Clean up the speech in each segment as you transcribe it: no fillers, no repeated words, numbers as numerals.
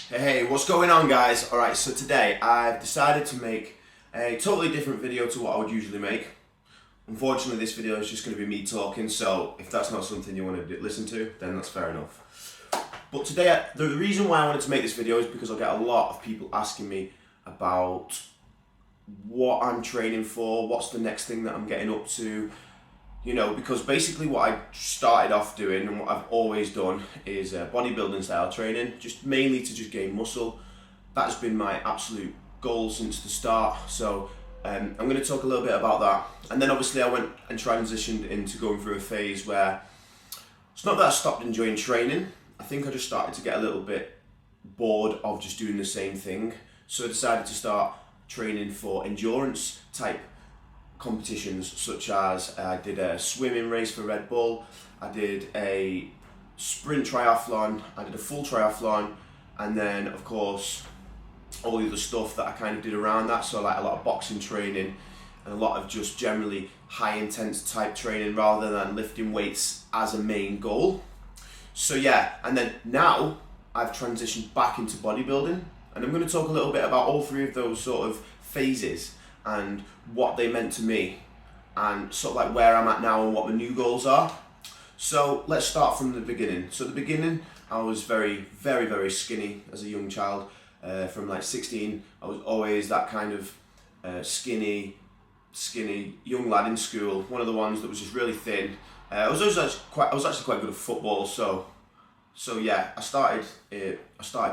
Hey, what's going on, guys? Alright, so today I've decided to make a totally different video to what I would usually make. Unfortunately, this video is just going to be me talking, so if that's not something you want to listen to, then that's fair enough. But today, the reason why I wanted to make this video is because I get a lot of people asking me about what I'm training for, what's the next thing that I'm getting up to. You know, because basically what I started off doing and what I've always done is bodybuilding style training, just mainly to just gain muscle. That's been my absolute goal since the start. So I'm going to talk a little bit about that. And then obviously I went and transitioned into going through a phase where it's not that I stopped enjoying training. I think I just started to get a little bit bored of just doing the same thing. So I decided to start training for endurance type competitions, such as I did a swimming race for Red Bull, I did a sprint triathlon, I did a full triathlon, and then of course all the other stuff that I kind of did around that, so like a lot of boxing training and a lot of just generally high intense type training rather than lifting weights as a main goal. So yeah, and then now I've transitioned back into bodybuilding, and I'm going to talk a little bit about all three of those sort of phases and what they meant to me and sort of like where I'm at now and what my new goals are. So let's start from the beginning. So at the beginning I was very skinny as a young child. From like 16 I was always that kind of skinny young lad in school, one of the ones that was just really thin. I was actually quite good at football, so yeah, I started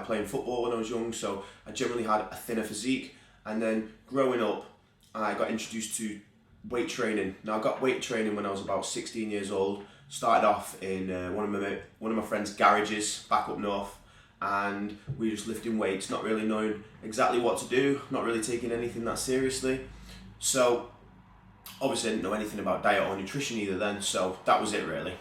playing football when I was young, so I generally had a thinner physique. And then growing up, I got introduced to weight training. Now I got weight training when I was about 16 years old. Started off in one of my friend's garages back up north, and we were just lifting weights, not really knowing exactly what to do, not really taking anything that seriously. So obviously I didn't know anything about diet or nutrition either then, so that was it really.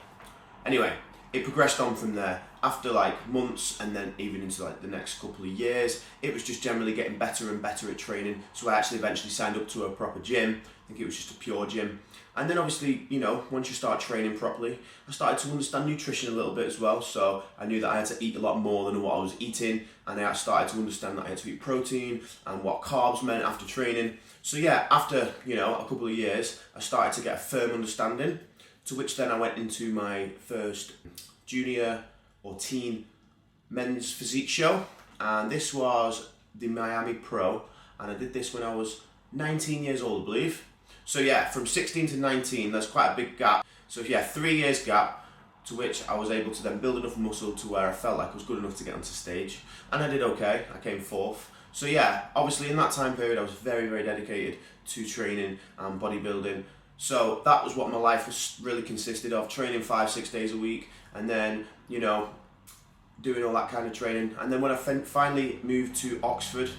Anyway, it progressed on from there. After like months and then even into like the next couple of years, it was just generally getting better and better at training. So I actually eventually signed up to a proper gym. I think it was just a pure gym. And then obviously, you know, once you start training properly, I started to understand nutrition a little bit as well. So I knew that I had to eat a lot more than what I was eating. And I started to understand that I had to eat protein and what carbs meant after training. So yeah, after, you know, a couple of years, I started to get a firm understanding, to which then I went into my first junior or teen men's physique show, and this was the Miami Pro, and I did this when I was 19 years old, I believe. So yeah, from 16 to 19, there's quite a big gap. So yeah, 3 years gap, to which I was able to then build enough muscle to where I felt like I was good enough to get onto stage, and I did okay. I came fourth. So yeah, obviously in that time period I was very dedicated to training and bodybuilding. So that was what my life was really consisted of, training 5-6 days a week, and then, you know, doing all that kind of training. And then when I finally moved to Oxford,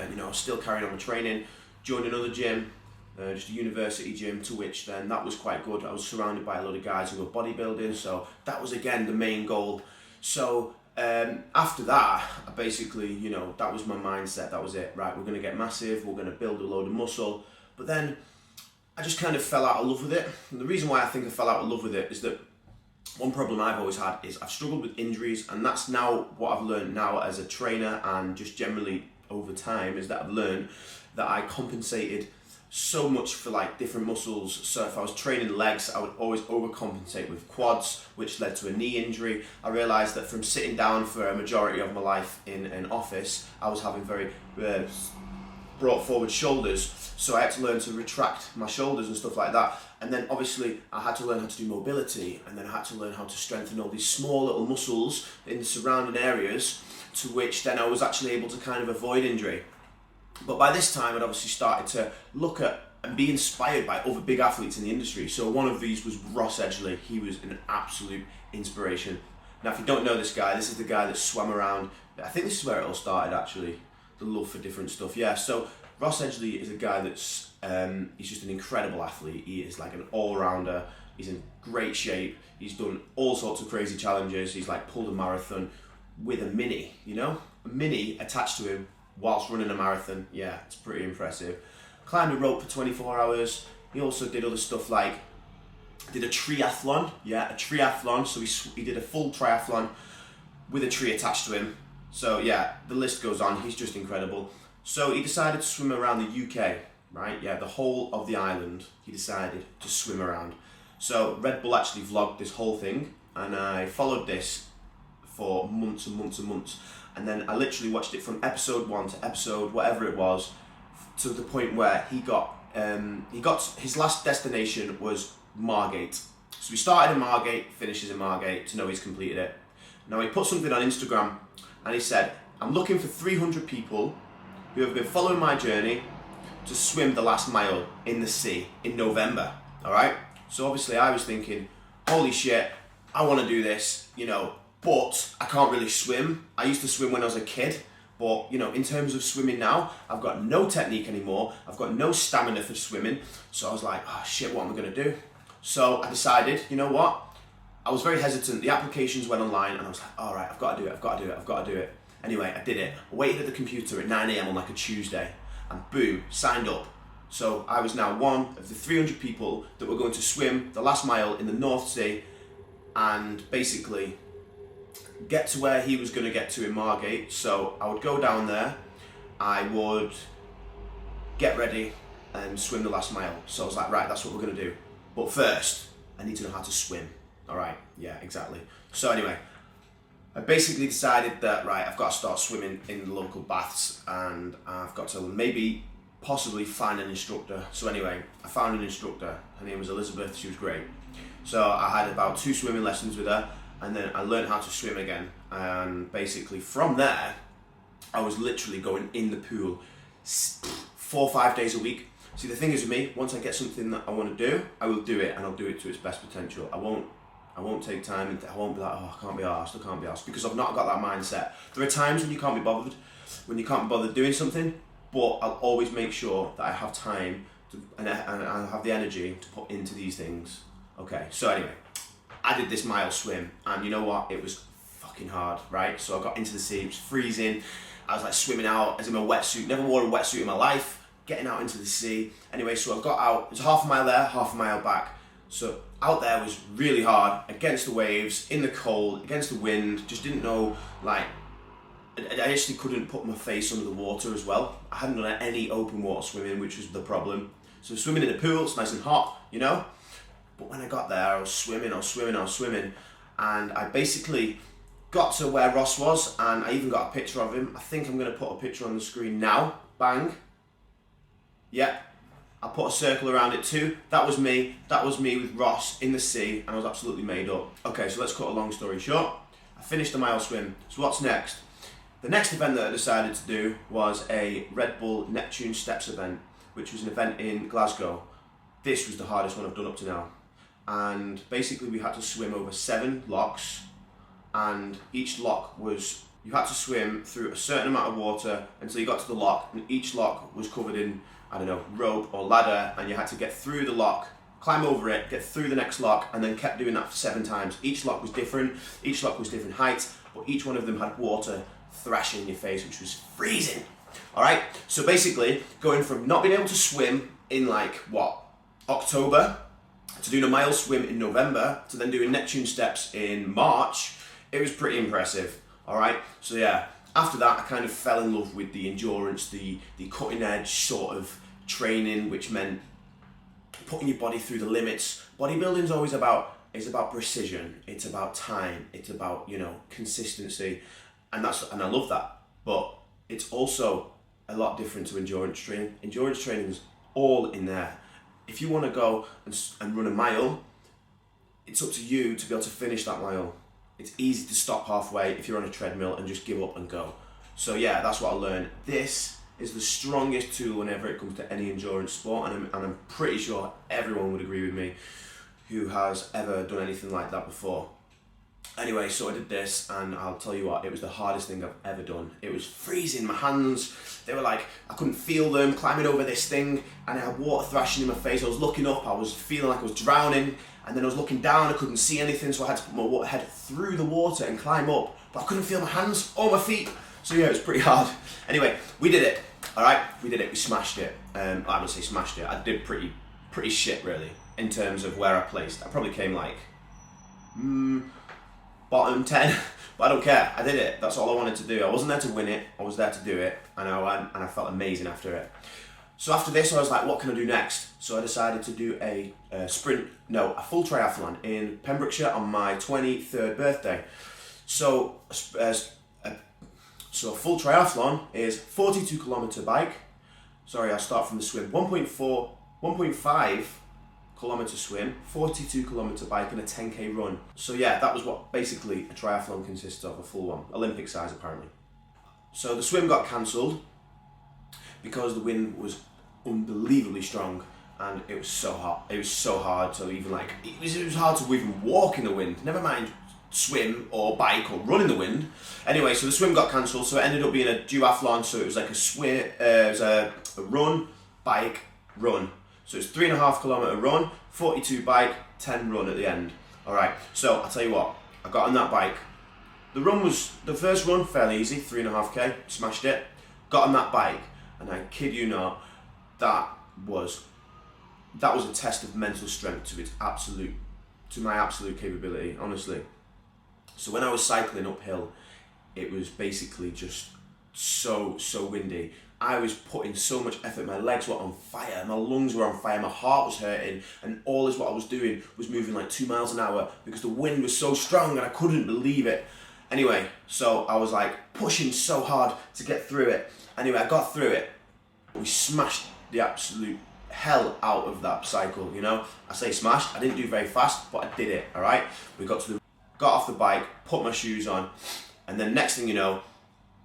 you know, I was still carrying on my training, joined another gym, just a university gym, to which then that was quite good. I was surrounded by a lot of guys who were bodybuilding, so that was again the main goal. So after that, I basically, you know, that was my mindset, that was it. Right, we're going to get massive, we're going to build a load of muscle. But then I just kind of fell out of love with it. And the reason why I think I fell out of love with it is that one problem I've always had is I've struggled with injuries, and that's now what I've learned now as a trainer and just generally over time, is that I've learned that I compensated so much for like different muscles. So if I was training legs, I would always overcompensate with quads, which led to a knee injury. I realised that from sitting down for a majority of my life in an office, I was having very brought forward shoulders, so I had to learn to retract my shoulders and stuff like that. And then obviously I had to learn how to do mobility, and then I had to learn how to strengthen all these small little muscles in the surrounding areas, to which then I was actually able to kind of avoid injury. But by this time I'd obviously started to look at and be inspired by other big athletes in the industry. So one of these was Ross Edgley. He was an absolute inspiration. Now if you don't know this guy, this is the guy that swam around. I think this is where it all started actually, the love for different stuff. Yeah, so Ross Edgley is a guy that's he's just an incredible athlete. He is like an all-rounder. He's in great shape. He's done all sorts of crazy challenges. He's like pulled a marathon with a mini, you know, a mini attached to him whilst running a marathon. Yeah, it's pretty impressive. Climbed a rope for 24 hours. He also did other stuff like did a triathlon. Yeah, a triathlon. So he did a full triathlon with a tree attached to him. So yeah, the list goes on. He's just incredible. So he decided to swim around the UK, right? Yeah, the whole of the island. He decided to swim around. So Red Bull actually vlogged this whole thing, and I followed this for months and months and months. And then I literally watched it from episode 1 to episode whatever it was, to the point where he got his last destination was Margate. So he started in Margate, finishes in Margate to know he's completed it. Now he put something on Instagram and he said, I'm looking for 300 people who have been following my journey to swim the last mile in the sea in November. All right. So obviously I was thinking, holy shit, I want to do this, you know, but I can't really swim. I used to swim when I was a kid, but you know, in terms of swimming now, I've got no technique anymore. I've got no stamina for swimming. So I was like, oh shit, what am I going to do? So I decided, you know what? I was very hesitant. The applications went online and I was like, all right, I've got to do it. Anyway, I did it. I waited at the computer at 9 a.m. on like a Tuesday and boom, signed up. So I was now one of the 300 people that were going to swim the last mile in the North Sea and basically get to where he was going to get to in Margate. So I would go down there, I would get ready and swim the last mile. So I was like, right, that's what we're going to do. But first, I need to know how to swim. All right, yeah, exactly. So anyway, I basically decided that, right, I've got to start swimming in the local baths and I've got to maybe possibly find an instructor. So anyway, I found an instructor. Her name was Elizabeth. She was great. So I had about 2 swimming lessons with her, and then I learned how to swim again. And basically from there, I was literally going in the pool 4 or 5 days a week. See, the thing is with me, once I get something that I want to do, I will do it, and I'll do it to its best potential. I won't take time, and I won't be like, oh, I can't be arsed, because I've not got that mindset. There are times when you can't be bothered doing something, but I'll always make sure that I have time and I have the energy to put into these things. Okay, so anyway, I did this mile swim, and you know what? It was fucking hard, right? So I got into the sea, it was freezing. I was like swimming out as in my wetsuit. Never wore a wetsuit in my life. Getting out into the sea. Anyway, so I got out. It was half a mile there, half a mile back. So out there was really hard, against the waves, in the cold, against the wind. Just didn't know, like, I actually couldn't put my face under the water as well. I hadn't done any open water swimming, which was the problem. So swimming in the pool, it's nice and hot, you know? But when I got there, I was swimming, and I basically got to where Ross was, and I even got a picture of him. I think I'm going to put a picture on the screen now. Bang. Yeah. I put a circle around it too. That was me with Ross in the sea, and I was absolutely made up. Okay, so let's cut a long story short. I finished the mile swim. So what's next? The next event that I decided to do was a Red Bull Neptune Steps event, which was an event in Glasgow. This was the hardest one I've done up to now. And basically we had to swim over 7 locks, and each lock was, you had to swim through a certain amount of water until you got to the lock, and each lock was covered in, I don't know, rope or ladder, and you had to get through the lock, climb over it, get through the next lock, and then kept doing that for 7 times. Each lock was different heights, but each one of them had water thrashing in your face, which was freezing. All right, so basically going from not being able to swim in like what, October, to doing a mile swim in November, to then doing Neptune steps in March, it was pretty impressive. All right, so yeah, after that I kind of fell in love with the endurance, the cutting edge sort of training, which meant putting your body through the limits. Bodybuilding's always about, it's about precision, it's about time, it's about, you know, consistency. And I love that, but it's also a lot different to endurance training. Endurance training is all in there. If you want to go and run a mile, it's up to you to be able to finish that mile. It's easy to stop halfway if you're on a treadmill and just give up and go. So yeah, that's what I learned. This is the strongest tool whenever it comes to any endurance sport, and I'm pretty sure everyone would agree with me who has ever done anything like that before. Anyway, so I did this, and I'll tell you what, it was the hardest thing I've ever done. It was freezing. My hands, they were like, I couldn't feel them, climbing over this thing, and I had water thrashing in my face. I was looking up, I was feeling like I was drowning, and then I was looking down, I couldn't see anything, so I had to put my head through the water and climb up, but I couldn't feel my hands or my feet. So yeah, it was pretty hard. Anyway, we did it, all right? We did it, we smashed it. I wouldn't say smashed it, I did pretty shit, really, in terms of where I placed. I probably came like, bottom 10, but I don't care. I did it. That's all I wanted to do. I wasn't there to win it. I was there to do it, and I went, and I felt amazing after it. So after this, I was like, what can I do next? So I decided to do a full triathlon in Pembrokeshire on my 23rd birthday. So a full triathlon is 42 kilometre bike. Sorry, I'll start from the swim. 1.5 kilometre swim, 42 kilometre bike, and a 10k run. So yeah, that was what basically a triathlon consists of, a full one, Olympic size apparently. So the swim got cancelled because the wind was unbelievably strong, and it was so hot. It was so hard to even it was hard to even walk in the wind. Never mind swim or bike or run in the wind. Anyway, so the swim got cancelled, so it ended up being a duathlon. So it was like a swim, it was a run, bike, run. So it's 3.5 kilometre run, 42 bike, 10 run at the end. All right. So I'll tell you what, I got on that bike. The first run fairly easy, 3.5k, smashed it. Got on that bike, and I kid you not, that was a test of mental strength to my absolute capability, honestly. So when I was cycling uphill, it was basically just so windy. I was putting so much effort, my legs were on fire, my lungs were on fire, my heart was hurting, and all this what I was doing was moving like 2 miles an hour because the wind was so strong and I couldn't believe it. Anyway, so I was like pushing so hard to get through it. Anyway, I got through it. We smashed the absolute hell out of that cycle, you know. I say smashed, I didn't do very fast, but I did it, all right? Got off the bike, put my shoes on, and then next thing you know,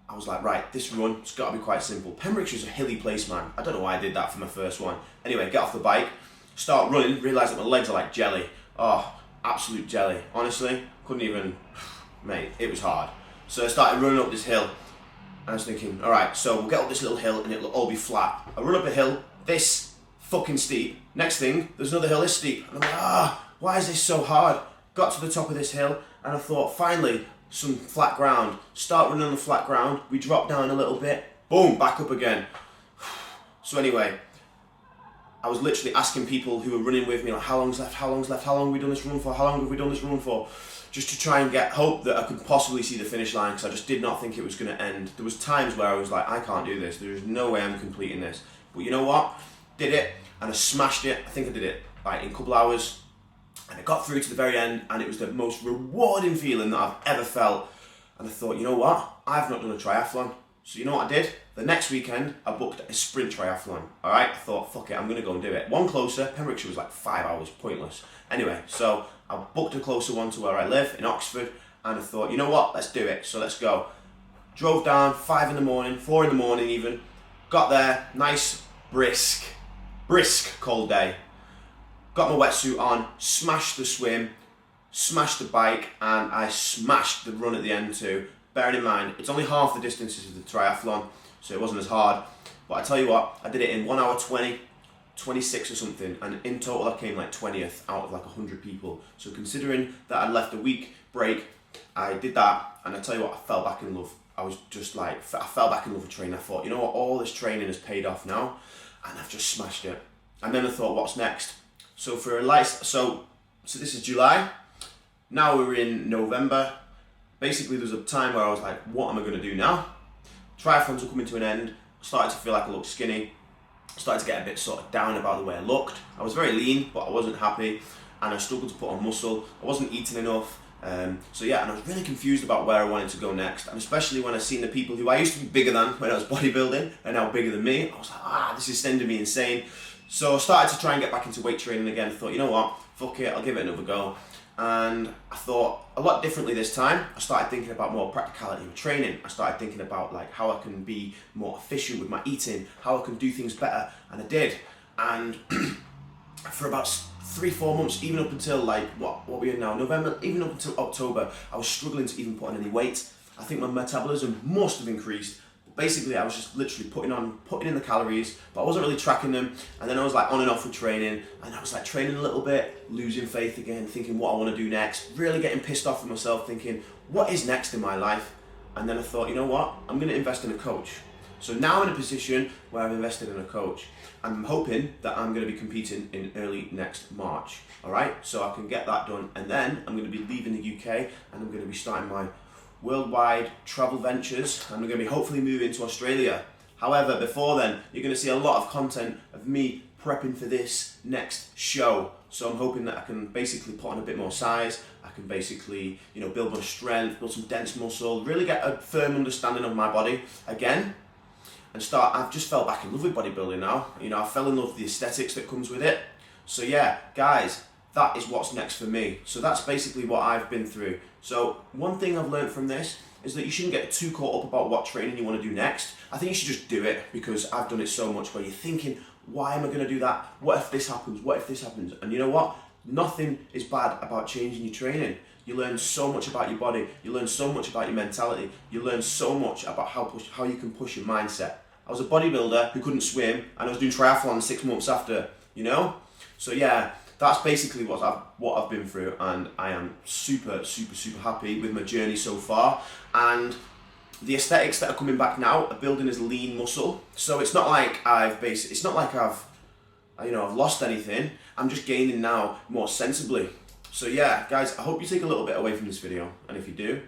I was like, right, this run, it's got to be quite simple. Pembrokeshire's a hilly place, man. I don't know why I did that for my first one. Anyway, get off the bike, start running, realise that my legs are like jelly. Oh, absolute jelly. Honestly, couldn't even, mate, it was hard. So I started running up this hill, and I was thinking, all right, so we'll get up this little hill and it'll all be flat. I run up a hill, this fucking steep. Next thing, there's another hill this steep. And I'm like, why is this so hard? Got to the top of this hill, and I thought, finally, some flat ground. Start running on the flat ground. We drop down a little bit. Boom, back up again. So anyway, I was literally asking people who were running with me, like, how long's left, how long's left, how long have we done this run for, how long have we done this run for? Just to try and get hope that I could possibly see the finish line, because I just did not think it was going to end. There was times where I was like, I can't do this. There's no way I'm completing this. But you know what? Did it, and I smashed it. I think I did it like in a couple hours. And I got through to the very end, and it was the most rewarding feeling that I've ever felt. And I thought, you know what? I've not done a triathlon. So you know what I did? The next weekend, I booked a sprint triathlon. All right? I thought, fuck it, I'm going to go and do it. One closer. Pembrokeshire was like 5 hours, pointless. Anyway, so I booked a closer one to where I live, in Oxford. And I thought, you know what? Let's do it. So let's go. Drove down, 5 in the morning, 4 in the morning even. Got there, nice, brisk cold day. Got my wetsuit on, smashed the swim, smashed the bike, and I smashed the run at the end too. Bearing in mind, it's only half the distances of the triathlon, so it wasn't as hard. But I tell you what, I did it in 1 hour 20, 26 or something, and in total I came like 20th out of like 100 people. So considering that I left a week break, I did that, and I tell you what, I fell back in love. I was just like, I fell back in love with training. I thought, you know what, all this training has paid off now, and I've just smashed it. And then I thought, what's next? So so this is July. Now we're in November. Basically, there was a time where I was like, what am I going to do now? Triathlons were coming to an end. I started to feel like I looked skinny. I started to get a bit sort of down about the way I looked. I was very lean, but I wasn't happy, and I struggled to put on muscle. I wasn't eating enough. So yeah, and I was really confused about where I wanted to go next, and especially when I seen the people who I used to be bigger than when I was bodybuilding are now bigger than me. I was like, this is sending me insane. So I started to try and get back into weight training again. I thought, you know what, fuck it, I'll give it another go. And I thought a lot differently this time. I started thinking about more practicality with training. I started thinking about like how I can be more efficient with my eating, how I can do things better, and I did. And for about 3-4 months, even up until like what we're in now, November, even up until October, I was struggling to even put on any weight. I think my metabolism must have increased. Basically, I was just literally putting in the calories, but I wasn't really tracking them. And then I was like on and off with training, and I was like training a little bit, losing faith again, thinking what I want to do next, really getting pissed off with myself, thinking what is next in my life. And then I thought, you know what, I'm going to invest in a coach. So now I'm in a position where I've invested in a coach. I'm hoping that I'm going to be competing in early next March. All right, so I can get that done, and then I'm going to be leaving the UK and I'm going to be starting my worldwide travel ventures, and I'm going to be hopefully moving to Australia. However, before then, you're going to see a lot of content of me prepping for this next show. So I'm hoping that I can basically put on a bit more size. I can basically, build more strength, build some dense muscle, really get a firm understanding of my body again, and I've just fell back in love with bodybuilding now. I fell in love with the aesthetics that comes with it. So yeah, guys, that is what's next for me. So that's basically what I've been through. So one thing I've learned from this is that you shouldn't get too caught up about what training you want to do next. I think you should just do it, because I've done it so much where you're thinking, why am I going to do that? What if this happens? What if this happens? And you know what? Nothing is bad about changing your training. You learn so much about your body. You learn so much about your mentality. You learn so much about how you can push your mindset. I was a bodybuilder who couldn't swim, and I was doing triathlon 6 months after, So yeah, that's basically what I've been through, and I am super, super, super happy with my journey so far. And the aesthetics that are coming back now are building as lean muscle. So it's not like I've lost anything. I'm just gaining now more sensibly. So yeah, guys, I hope you take a little bit away from this video, and if you do,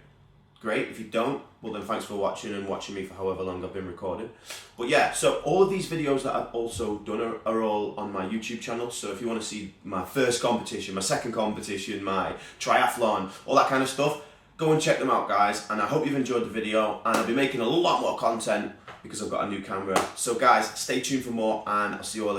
great. If you don't, well then thanks for watching and watching me for however long I've been recording. But yeah, so all of these videos that I've also done are all on my YouTube channel. So if you want to see my first competition, my second competition, my triathlon, all that kind of stuff, go and check them out, guys. And I hope you've enjoyed the video, and I'll be making a lot more content because I've got a new camera. So guys, stay tuned for more, and I'll see you all again.